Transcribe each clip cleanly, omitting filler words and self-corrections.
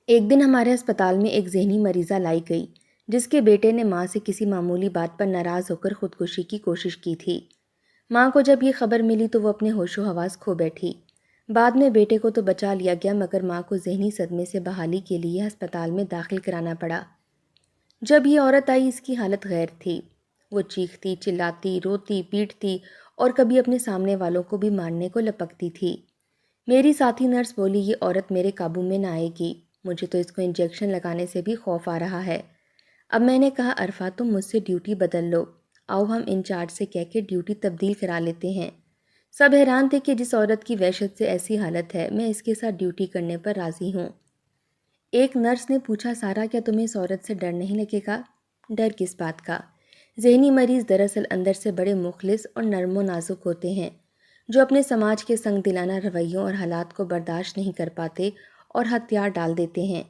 ایک دن ہمارے اسپتال میں ایک ذہنی مریضہ لائی گئی جس کے بیٹے نے ماں سے کسی معمولی بات پر ناراض ہو کر خودکشی کی کوشش کی تھی۔ ماں کو جب یہ خبر ملی تو وہ اپنے ہوش و حواس کھو بیٹھی۔ بعد میں بیٹے کو تو بچا لیا گیا مگر ماں کو ذہنی صدمے سے بحالی کے لیے ہسپتال میں داخل کرانا پڑا۔ جب یہ عورت آئی اس کی حالت غیر تھی۔ وہ چیختی، چلاتی، روتی، پیٹتی اور کبھی اپنے سامنے والوں کو بھی مارنے کو لپکتی تھی۔ میری ساتھی نرس بولی، یہ عورت میرے قابو میں نہ آئے گی، مجھے تو اس کو انجیکشن لگانے سے بھی خوف آ رہا ہے۔ اب میں نے کہا، عرفہ تم مجھ سے ڈیوٹی بدل لو، آؤ ہم انچارج سے کہہ کے ڈیوٹی تبدیل کرا لیتے ہیں۔ سب حیران تھے کہ جس عورت کی وحشت سے ایسی حالت ہے میں اس کے ساتھ ڈیوٹی کرنے پر راضی ہوں۔ ایک نرس نے پوچھا، سارا کیا تمہیں اس عورت سے ڈر نہیں لگے گا؟ ڈر کس بات کا؟ ذہنی مریض دراصل اندر سے بڑے مخلص اور نرم و نازک ہوتے ہیں، جو اپنے سماج کے سنگ دلانہ رویوں اور حالات کو برداشت نہیں کر پاتے اور ہتھیار ڈال دیتے ہیں۔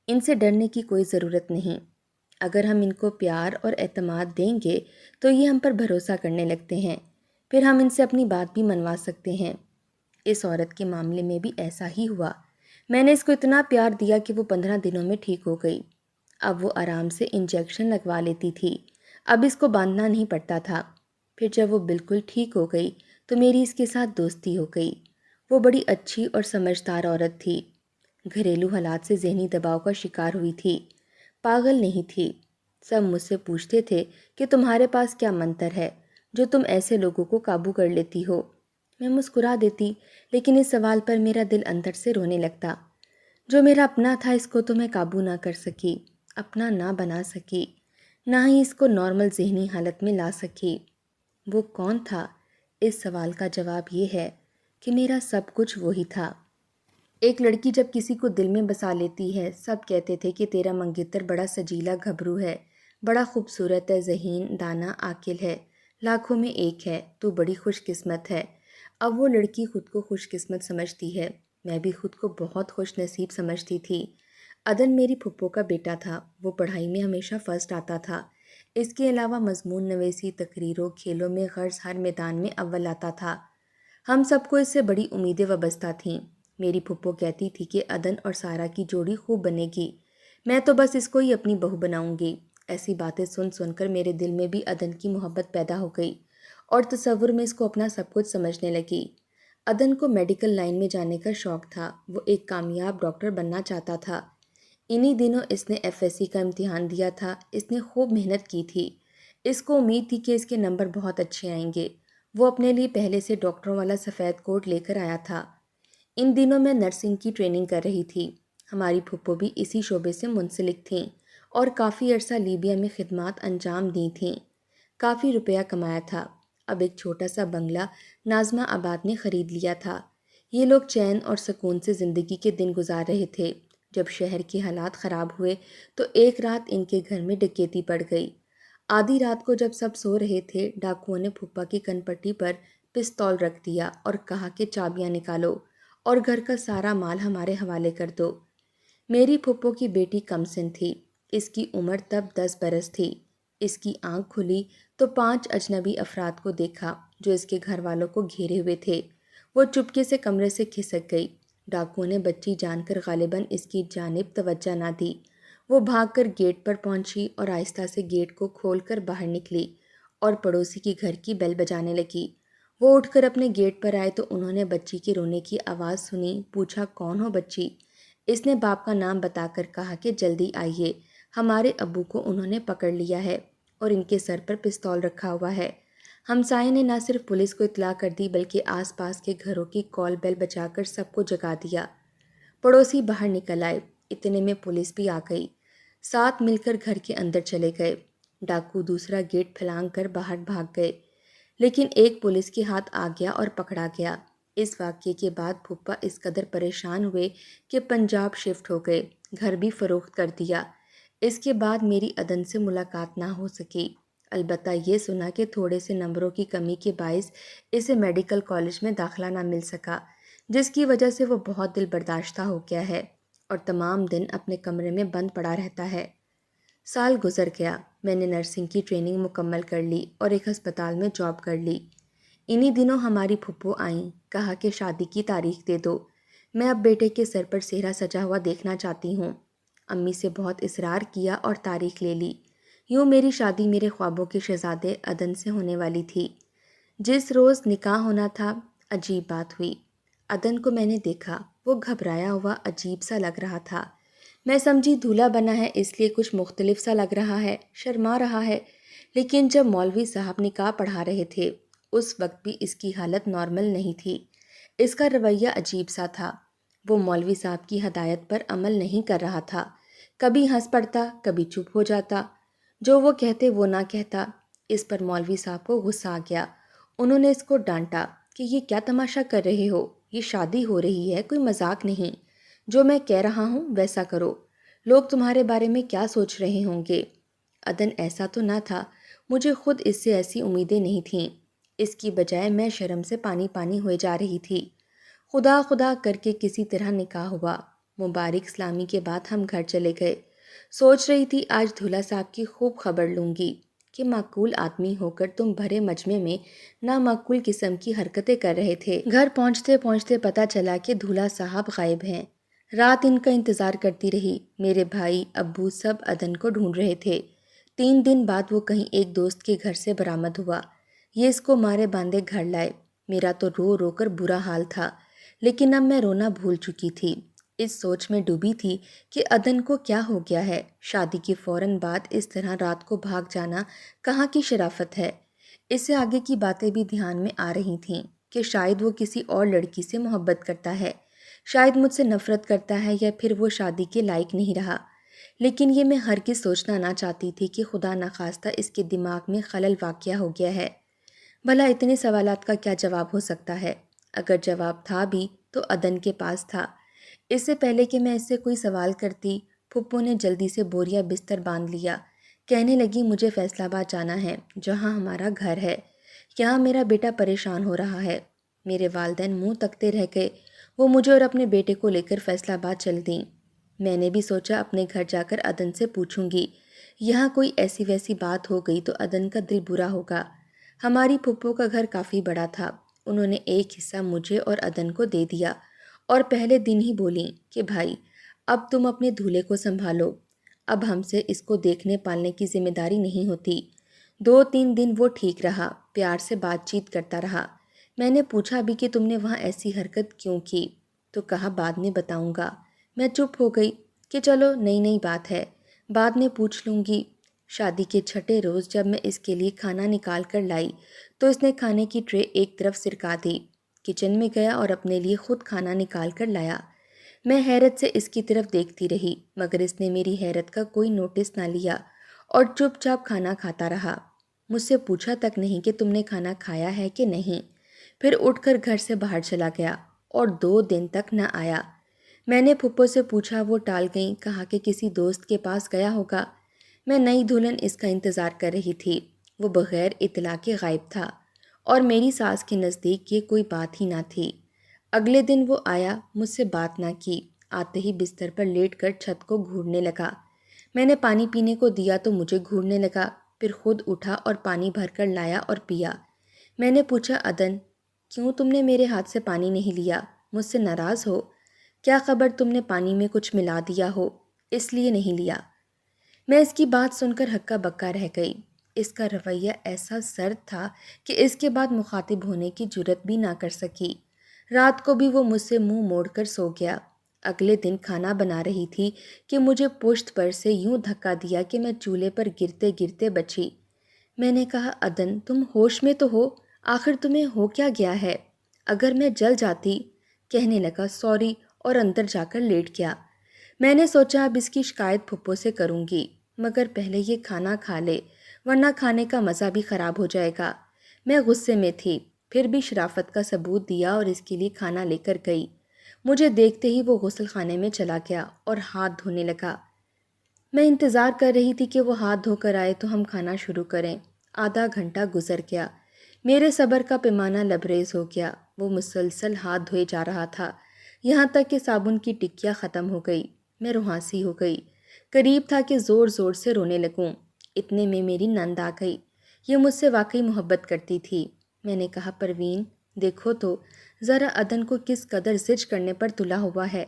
ان سے ڈرنے کی کوئی ضرورت نہیں۔ اگر ہم ان کو پیار اور اعتماد دیں گے تو یہ ہم پر بھروسہ کرنے لگتے ہیں، پھر ہم ان سے اپنی بات بھی منوا سکتے ہیں۔ اس عورت کے معاملے میں بھی ایسا ہی ہوا۔ میں نے اس کو اتنا پیار دیا کہ وہ 15 دنوں میں ٹھیک ہو گئی۔ اب وہ آرام سے انجیکشن لگوا لیتی تھی، اب اس کو باندھنا نہیں پڑتا تھا۔ پھر جب وہ بالکل ٹھیک ہو گئی تو میری اس کے ساتھ دوستی ہو گئی۔ وہ بڑی اچھی اور سمجھدار عورت تھی، گھریلو حالات سے ذہنی دباؤ کا شکار ہوئی تھی، پاگل نہیں تھی۔ سب مجھ سے پوچھتے تھے کہ تمہارے پاس کیا منتر ہے جو تم ایسے لوگوں کو قابو کر لیتی ہو؟ میں مسکرا دیتی، لیکن اس سوال پر میرا دل اندر سے رونے لگتا۔ جو میرا اپنا تھا اس کو تو میں قابو نہ کر سکی، اپنا نہ بنا سکی، نہ ہی اس کو نارمل ذہنی حالت میں لا سکی۔ وہ کون تھا؟ اس سوال کا جواب یہ ہے کہ میرا سب کچھ وہی تھا۔ ایک لڑکی جب کسی کو دل میں بسا لیتی ہے، سب کہتے تھے کہ تیرا منگیتر بڑا سجیلا گھبرو ہے، بڑا خوبصورت ہے، ذہین، دانا، عاقل ہے، لاکھوں میں ایک ہے، تو بڑی خوش قسمت ہے۔ اب وہ لڑکی خود کو خوش قسمت سمجھتی ہے، میں بھی خود کو بہت خوش نصیب سمجھتی تھی۔ عدن میری پھپھو کا بیٹا تھا، وہ پڑھائی میں ہمیشہ فرسٹ آتا تھا۔ اس کے علاوہ مضمون نویسی، تقریروں، کھیلوں میں غرض ہر میدان میں اول آتا تھا۔ ہم سب کو اس سے بڑی امیدیں وابستہ تھیں۔ میری پھپھو کہتی تھی کہ عدن اور سارا کی جوڑی خوب بنے گی، میں تو بس اس کو ہی اپنی بہو بناؤں گی۔ ایسی باتیں سن سن کر میرے دل میں بھی عدن کی محبت پیدا ہو گئی اور تصور میں اس کو اپنا سب کچھ سمجھنے لگی۔ عدن کو میڈیکل لائن میں جانے کا شوق تھا، وہ ایک کامیاب ڈاکٹر بننا چاہتا تھا۔ انہی دنوں اس نے FSC کا امتحان دیا تھا، اس نے خوب محنت کی تھی، اس کو امید تھی کہ اس کے نمبر بہت اچھے آئیں گے۔ وہ اپنے لیے پہلے سے ڈاکٹروں والا سفید کوٹ لے کر آیا تھا۔ ان دنوں میں نرسنگ کی ٹریننگ کر رہی تھی، ہماری پھپھو بھی اسی شعبے سے منسلک تھیں اور کافی عرصہ لیبیا میں خدمات انجام دی تھیں، کافی روپیہ کمایا تھا۔ اب ایک چھوٹا سا بنگلہ ناظمہ آباد میں خرید لیا تھا۔ یہ لوگ چین اور سکون سے زندگی کے دن گزار رہے تھے، جب شہر کے حالات خراب ہوئے تو ایک رات ان کے گھر میں ڈکیتی پڑ گئی۔ آدھی رات کو جب سب سو رہے تھے، ڈاکوؤں نے پھپھا کی کن پٹی پر پستول رکھ دیا اور کہا کہ چابیاں نکالو اور گھر کا سارا مال ہمارے حوالے کر دو۔ میری پھپھو کی بیٹی کم سن تھی، اس کی عمر تب 10 برس تھی۔ اس کی آنکھ کھلی تو 5 اجنبی افراد کو دیکھا جو اس کے گھر والوں کو گھیرے ہوئے تھے۔ وہ چپکے سے کمرے سے کھسک گئی۔ ڈاکوؤں نے بچی جان کر غالباً اس کی جانب توجہ نہ دی۔ وہ بھاگ کر گیٹ پر پہنچی اور آہستہ سے گیٹ کو کھول کر باہر نکلی اور پڑوسی کی گھر کی بیل بجانے لگی۔ وہ اٹھ کر اپنے گیٹ پر آئے تو انہوں نے بچی کے رونے کی آواز سنی، پوچھا، کون ہو بچی؟ اس نے باپ کا نام بتا کر کہا کہ جلدی آئیے، ہمارے ابو کو انہوں نے پکڑ لیا ہے اور ان کے سر پر پستول رکھا ہوا ہے۔ ہمسائے نے نہ صرف پولیس کو اطلاع کر دی بلکہ آس پاس کے گھروں کی کال بیل بجا کر سب کو جگا دیا۔ پڑوسی باہر نکل آئے، اتنے میں پولیس بھی آ گئی، ساتھ مل کر گھر کے اندر چلے گئے۔ ڈاکو دوسرا گیٹ پھلانگ کر باہر بھاگ گئے، لیکن ایک پولیس کے ہاتھ آ گیا اور پکڑا گیا۔ اس واقعے کے بعد پھپھا اس قدر پریشان ہوئے کہ پنجاب شفٹ ہو گئے، گھر بھی فروخت کر دیا۔ اس کے بعد میری عدن سے ملاقات نہ ہو سکی، البتہ یہ سنا کہ تھوڑے سے نمبروں کی کمی کے باعث اسے میڈیکل کالج میں داخلہ نہ مل سکا، جس کی وجہ سے وہ بہت دل برداشتہ ہو گیا ہے اور تمام دن اپنے کمرے میں بند پڑا رہتا ہے۔ سال گزر گیا، میں نے نرسنگ کی ٹریننگ مکمل کر لی اور ایک ہسپتال میں جاب کر لی۔ انہی دنوں ہماری پھپھو آئیں، کہا کہ شادی کی تاریخ دے دو۔ میں اب بیٹے کے سر پر سہرا سجا ہوا دیکھنا چاہتی ہوں۔ امی سے بہت اصرار کیا اور تاریخ لے لی۔ یوں میری شادی میرے خوابوں کے شہزادے عدن سے ہونے والی تھی۔ جس روز نکاح ہونا تھا، عجیب بات ہوئی۔ عدن کو میں نے دیکھا، وہ گھبرایا ہوا عجیب سا لگ رہا تھا۔ میں سمجھی دولہا بنا ہے اس لیے کچھ مختلف سا لگ رہا ہے، شرما رہا ہے، لیکن جب مولوی صاحب نکاح پڑھا رہے تھے اس وقت بھی اس کی حالت نارمل نہیں تھی۔ اس کا رویہ عجیب سا تھا۔ وہ مولوی صاحب کی ہدایت پر عمل نہیں کر رہا تھا، کبھی ہنس پڑتا، کبھی چپ ہو جاتا، جو وہ کہتے وہ نہ کہتا۔ اس پر مولوی صاحب کو غصہ آ گیا۔ انہوں نے اس کو ڈانٹا کہ یہ کیا تماشا کر رہے ہو، یہ شادی ہو رہی ہے، کوئی مذاق نہیں، جو میں کہہ رہا ہوں ویسا کرو، لوگ تمہارے بارے میں کیا سوچ رہے ہوں گے۔ عدن ایسا تو نہ تھا، مجھے خود اس سے ایسی امیدیں نہیں تھیں۔ اس کی بجائے میں شرم سے پانی پانی ہوئے جا رہی تھی۔ خدا خدا کر کے کسی طرح نکاح ہوا۔ مبارک اسلامی کے بعد ہم گھر چلے گئے۔ سوچ رہی تھی آج دولہا صاحب کی خوب خبر لوں گی کہ معقول آدمی ہو کر تم بھرے مجمع میں نامعقول قسم کی حرکتیں کر رہے تھے۔ گھر پہنچتے پہنچتے پتہ چلا کہ دولہا صاحب غائب ہیں۔ رات ان کا انتظار کرتی رہی۔ میرے بھائی ابو سب عدن کو ڈھونڈ رہے تھے۔ 3 دن بعد وہ کہیں ایک دوست کے گھر سے برآمد ہوا۔ یہ اس کو مارے باندھے گھر لائے۔ میرا تو رو رو کر برا حال تھا، لیکن اب میں رونا بھول چکی تھی۔ اس سوچ میں ڈوبی تھی کہ عدن کو کیا ہو گیا ہے۔ شادی کے فوراً بعد اس طرح رات کو بھاگ جانا کہاں کی شرافت ہے۔ اس سے آگے کی باتیں بھی دھیان میں آ رہی تھیں کہ شاید وہ کسی اور لڑکی سے محبت کرتا ہے، شاید مجھ سے نفرت کرتا ہے، یا پھر وہ شادی کے لائق نہیں رہا۔ لیکن یہ میں ہرگز سوچنا نہ چاہتی تھی کہ خدا نخواستہ اس کے دماغ میں خلل واقع ہو گیا ہے۔ بھلا اتنے سوالات کا کیا جواب ہو سکتا ہے؟ اگر جواب تھا بھی تو عدن کے پاس تھا۔ اس سے پہلے کہ میں اس سے کوئی سوال کرتی، پھپھو نے جلدی سے بوریا بستر باندھ لیا۔ کہنے لگی مجھے فیصل آباد جانا ہے، جہاں ہمارا گھر ہے۔ یہاں میرا بیٹا پریشان ہو رہا ہے۔ میرے والدین منہ تکتے رہ گئے۔ وہ مجھے اور اپنے بیٹے کو لے کر فیصل آباد چل دیں۔ میں نے بھی سوچا اپنے گھر جا کر عدن سے پوچھوں گی۔ یہاں کوئی ایسی ویسی بات ہو گئی تو عدن کا دل برا ہوگا۔ ہماری پھپھو کا گھر کافی بڑا تھا۔ انہوں نے ایک حصہ مجھے اور عدن کو دے دیا اور پہلے دن ہی بولیں کہ بھائی اب تم اپنے دولہے کو سنبھالو، اب ہم سے اس کو دیکھنے پالنے کی ذمہ داری نہیں ہوتی۔ 2-3 دن وہ ٹھیک رہا، پیار سے بات چیت کرتا رہا۔ میں نے پوچھا بھی کہ تم نے وہاں ایسی حرکت کیوں کی، تو کہا بعد میں بتاؤں گا۔ میں چپ ہو گئی کہ چلو نئی بات ہے، بعد میں پوچھ لوں گی۔ شادی کے چھٹے روز جب میں اس کے لیے کھانا نکال کر لائی تو اس نے کھانے کی ٹرے ایک طرف سرکا دی۔ کچن میں گیا اور اپنے لیے خود کھانا نکال کر لایا۔ میں حیرت سے اس کی طرف دیکھتی رہی، مگر اس نے میری حیرت کا کوئی نوٹس نہ لیا اور چپ چاپ کھانا کھاتا رہا۔ مجھ سے پوچھا تک نہیں کہ تم نے کھانا کھایا ہے کہ نہیں۔ پھر اٹھ کر گھر سے باہر چلا گیا اور 2 دن تک نہ آیا۔ میں نے پھپھو سے پوچھا، وہ ٹال گئیں، کہا کہ کسی دوست کے پاس گیا ہوگا۔ میں نئی دلہن اس کا انتظار کر رہی تھی۔ وہ بغیر اطلاع کے غائب تھا اور میری ساس کے نزدیک یہ کوئی بات ہی نہ تھی۔ اگلے دن وہ آیا، مجھ سے بات نہ کی، آتے ہی بستر پر لیٹ کر چھت کو گھورنے لگا۔ میں نے پانی پینے کو دیا تو مجھے گھورنے لگا، پھر خود اٹھا اور پانی بھر کر لایا اور پیا۔ میں نے پوچھا عدن کیوں تم نے میرے ہاتھ سے پانی نہیں لیا؟ مجھ سے ناراض ہو؟ کیا خبر تم نے پانی میں کچھ ملا دیا ہو، اس لیے نہیں لیا۔ میں اس کی بات سن کر ہکا بکا رہ گئی۔ اس کا رویہ ایسا سرد تھا کہ اس کے بعد مخاطب ہونے کی جرت بھی نہ کر سکی۔ رات کو بھی وہ مجھ سے منہ موڑ کر سو گیا۔ اگلے دن کھانا بنا رہی تھی کہ مجھے پشت پر سے یوں دھکا دیا کہ میں چولہے پر گرتے گرتے بچی۔ میں نے کہا عدن تم ہوش میں تو ہو، آخر تمہیں ہو کیا گیا ہے؟ اگر میں جل جاتی۔ کہنے لگا سوری اور اندر جا کر لیٹ گیا۔ میں نے سوچا اب اس کی شکایت پھپھو سے کروں گی، مگر پہلے یہ کھانا کھا لے ورنہ کھانے کا مزہ بھی خراب ہو جائے گا۔ میں غصے میں تھی، پھر بھی شرافت کا ثبوت دیا اور اس کے لیے کھانا لے کر گئی۔ مجھے دیکھتے ہی وہ غسل خانے میں چلا گیا اور ہاتھ دھونے لگا۔ میں انتظار کر رہی تھی کہ وہ ہاتھ دھو کر آئے تو ہم کھانا شروع کریں۔ آدھا گھنٹہ گزر گیا۔ میرے صبر کا پیمانہ لبریز ہو گیا۔ وہ مسلسل ہاتھ دھوئے جا رہا تھا، یہاں تک کہ صابن کی ٹکیاں ختم ہو گئی۔ میں روحانسی ہو گئی، قریب تھا کہ زور زور سے رونے لگوں۔ اتنے میں میری نند آ گئی۔ یہ مجھ سے واقعی محبت کرتی تھی۔ میں نے کہا پروین دیکھو تو ذرا عدن کو کس قدر زج کرنے پر تلا ہوا ہے،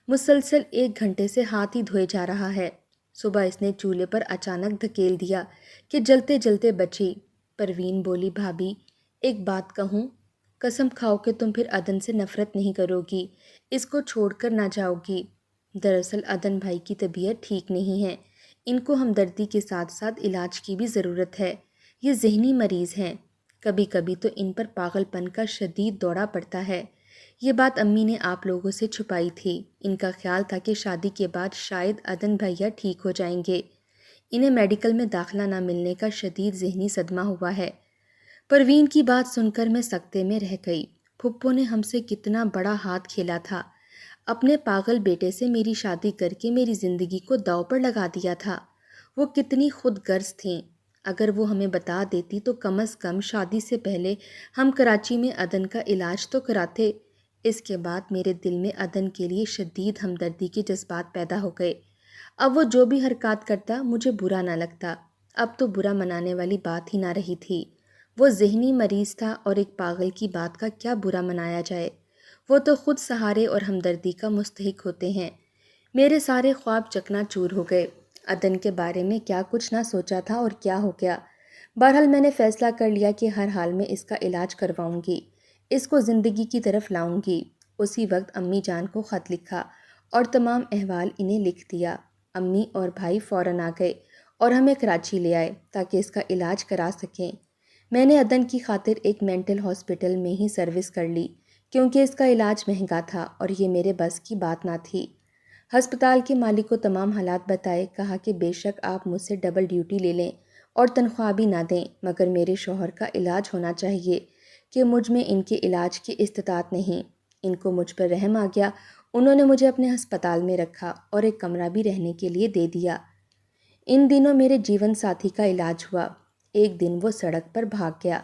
مسلسل 1 گھنٹے سے ہاتھ ہی دھوئے جا رہا ہے۔ صبح اس نے چولہے پر اچانک دھکیل دیا کہ جلتے جلتے بچی۔ پروین بولی، بھابھی ایک بات کہوں؟ قسم کھاؤ کہ تم پھر عدن سے نفرت نہیں کرو گی، اس کو چھوڑ کر نہ جاؤ گی۔ دراصل عدن بھائی کی طبیعت ٹھیک نہیں ہے، ان کو ہمدردی کے ساتھ ساتھ علاج کی بھی ضرورت ہے۔ یہ ذہنی مریض ہیں، کبھی کبھی تو ان پر پاگل پن کا شدید دورہ پڑتا ہے۔ یہ بات امی نے آپ لوگوں سے چھپائی تھی، ان کا خیال تھا کہ شادی کے بعد شاید عدن بھیا ٹھیک ہو جائیں گے۔ انہیں میڈیکل میں داخلہ نہ ملنے کا شدید ذہنی صدمہ ہوا ہے۔ پروین کی بات سن کر میں سکتے میں رہ گئی۔ پھپھو نے ہم سے کتنا بڑا ہاتھ کھیلا تھا، اپنے پاگل بیٹے سے میری شادی کر کے میری زندگی کو داؤ پر لگا دیا تھا۔ وہ کتنی خود غرض تھیں، اگر وہ ہمیں بتا دیتی تو کم از کم شادی سے پہلے ہم کراچی میں عدن کا علاج تو کراتے۔ اس کے بعد میرے دل میں عدن کے لیے شدید ہمدردی کے جذبات پیدا ہو گئے۔ اب وہ جو بھی حرکات کرتا مجھے برا نہ لگتا، اب تو برا منانے والی بات ہی نہ رہی تھی۔ وہ ذہنی مریض تھا اور ایک پاگل کی بات کا کیا برا منایا جائے، وہ تو خود سہارے اور ہمدردی کا مستحق ہوتے ہیں۔ میرے سارے خواب چکنا چور ہو گئے۔ عدن کے بارے میں کیا کچھ نہ سوچا تھا اور کیا ہو گیا۔ بہرحال میں نے فیصلہ کر لیا کہ ہر حال میں اس کا علاج کرواؤں گی، اس کو زندگی کی طرف لاؤں گی۔ اسی وقت امی جان کو خط لکھا اور تمام احوال انہیں لکھ دیا۔ امی اور بھائی فوراً آ گئے اور ہمیں کراچی لے آئے تاکہ اس کا علاج کرا سکیں۔ میں نے عدن کی خاطر ایک مینٹل ہاسپٹل میں ہی سروس کر لی، کیونکہ اس کا علاج مہنگا تھا اور یہ میرے بس کی بات نہ تھی۔ ہسپتال کے مالک کو تمام حالات بتائے، کہا کہ بے شک آپ مجھ سے ڈبل ڈیوٹی لے لیں اور تنخواہ بھی نہ دیں، مگر میرے شوہر کا علاج ہونا چاہیے کہ مجھ میں ان کے علاج کی استطاعت نہیں۔ ان کو مجھ پر رحم آ گیا، انہوں نے مجھے اپنے ہسپتال میں رکھا اور ایک کمرہ بھی رہنے کے لیے دے دیا۔ ان دنوں میرے جیون ساتھی کا علاج ہوا۔ ایک دن وہ سڑک پر بھاگ گیا،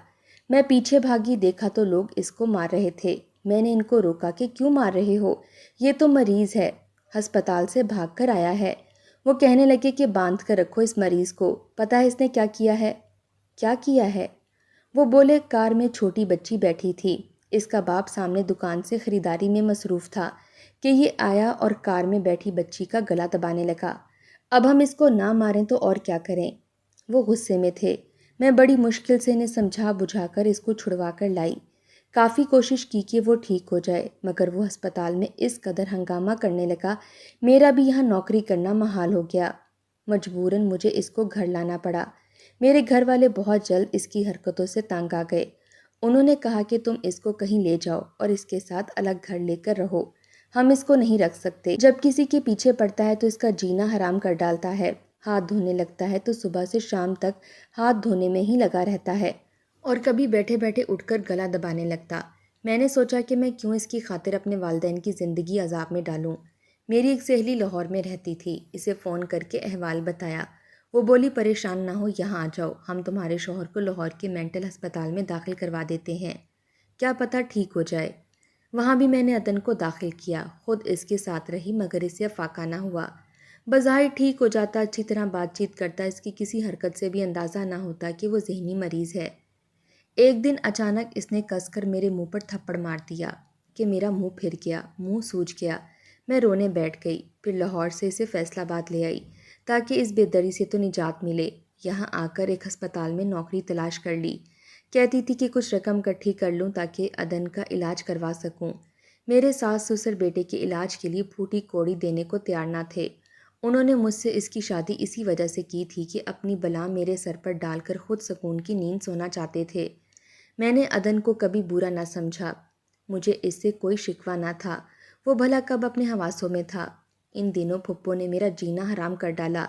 میں پیچھے بھاگی، دیکھا تو لوگ اس کو مار رہے تھے۔ میں نے ان کو روکا کہ کیوں مار رہے ہو، یہ تو مریض ہے، ہسپتال سے بھاگ کر آیا ہے۔ وہ کہنے لگے کہ باندھ کر رکھو اس مریض کو، پتہ ہے اس نے کیا کیا ہے؟ کیا کیا ہے؟ وہ بولے، کار میں چھوٹی بچی بیٹھی تھی، اس کا باپ سامنے دکان سے خریداری میں مصروف تھا کہ یہ آیا اور کار میں بیٹھی بچی کا گلا دبانے لگا۔ اب ہم اس کو نہ ماریں تو اور کیا کریں؟ وہ غصے میں تھے۔ میں بڑی مشکل سے انہیں سمجھا بجھا کر اس کو چھڑوا کر لائی۔ کافی کوشش کی کہ وہ ٹھیک ہو جائے، مگر وہ ہسپتال میں اس قدر ہنگامہ کرنے لگا، میرا بھی یہاں نوکری کرنا محال ہو گیا۔ مجبوراً مجھے اس کو گھر لانا پڑا۔ میرے گھر والے بہت جلد اس کی حرکتوں سے تنگ آ گئے۔ انہوں نے کہا کہ تم اس کو کہیں لے جاؤ اور اس کے ساتھ الگ گھر لے کر رہو، ہم اس کو نہیں رکھ سکتے۔ جب کسی کے پیچھے پڑتا ہے تو اس کا جینا حرام کر ڈالتا ہے، ہاتھ دھونے لگتا ہے تو صبح سے شام تک ہاتھ دھونے میں ہی لگا رہتا ہے اور کبھی بیٹھے بیٹھے اٹھ کر گلا دبانے لگتا۔ میں نے سوچا کہ میں کیوں اس کی خاطر اپنے والدین کی زندگی عذاب میں ڈالوں۔ میری ایک سہیلی لاہور میں رہتی تھی، اسے فون کر کے احوال بتایا۔ وہ بولی، پریشان نہ ہو، یہاں آ جاؤ، ہم تمہارے شوہر کو لاہور کے مینٹل ہسپتال میں داخل کروا دیتے ہیں، کیا پتہ ٹھیک ہو جائے۔ وہاں بھی میں نے عدن کو داخل کیا، خود اس کے ساتھ رہی، مگر اسے فاقہ نہ ہوا۔ بظاہر ٹھیک ہو جاتا، اچھی طرح بات چیت کرتا، اس کی کسی حرکت سے بھی اندازہ نہ ہوتا کہ وہ ذہنی مریض ہے۔ ایک دن اچانک اس نے کس کر میرے منہ پر تھپڑ مار دیا کہ میرا منہ پھر گیا، منہ سوج گیا۔ میں رونے بیٹھ گئی، پھر لاہور سے اسے فیصل آباد لے آئی تاکہ اس بے دری سے تو نجات ملے۔ یہاں آ کر ایک ہسپتال میں نوکری تلاش کر لی، کہتی تھی کہ کچھ رقم اکٹھی کر لوں تاکہ عدن کا علاج کروا سکوں۔ میرے ساس سسر بیٹے کے علاج کے لیے پھوٹی کوڑی دینے کو تیار نہ تھے۔ انہوں نے مجھ سے اس کی شادی اسی وجہ سے کی تھی کہ اپنی بلا میرے سر پر ڈال کر خود سکون کی نیند سونا چاہتے تھے۔ میں نے عدن کو کبھی برا نہ سمجھا، مجھے اس سے کوئی شکوہ نہ تھا، وہ بھلا کب اپنے حواسوں میں تھا۔ ان دنوں پھپھو نے میرا جینا حرام کر ڈالا۔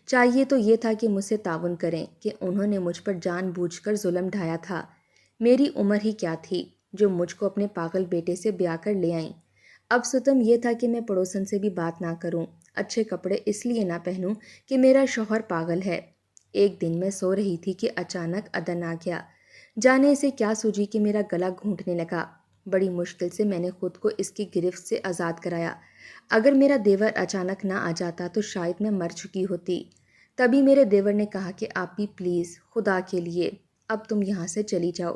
چاہیے تو یہ تھا کہ مجھ سے تعاون کریں کہ انہوں نے مجھ پر جان بوجھ کر ظلم ڈھایا تھا۔ میری عمر ہی کیا تھی جو مجھ کو اپنے پاگل بیٹے سے بیاہ کر لے آئیں۔ اب ستم یہ تھا کہ میں پڑوسن سے بھی بات نہ کروں، اچھے کپڑے اس لیے نہ پہنوں کہ میرا شوہر پاگل ہے۔ ایک دن میں سو رہی تھی کہ اچانک عدن آ گیا، جانے اسے کیا سوجی کہ میرا گلا گھونٹنے لگا۔ بڑی مشکل سے میں نے خود کو اس کی گرفت سے آزاد کرایا۔ اگر میرا دیور اچانک نہ آ جاتا تو شاید میں مر چکی ہوتی۔ تبھی میرے دیور نے کہا کہ آپ بھی پلیز، خدا کے لیے اب تم یہاں سے چلی جاؤ۔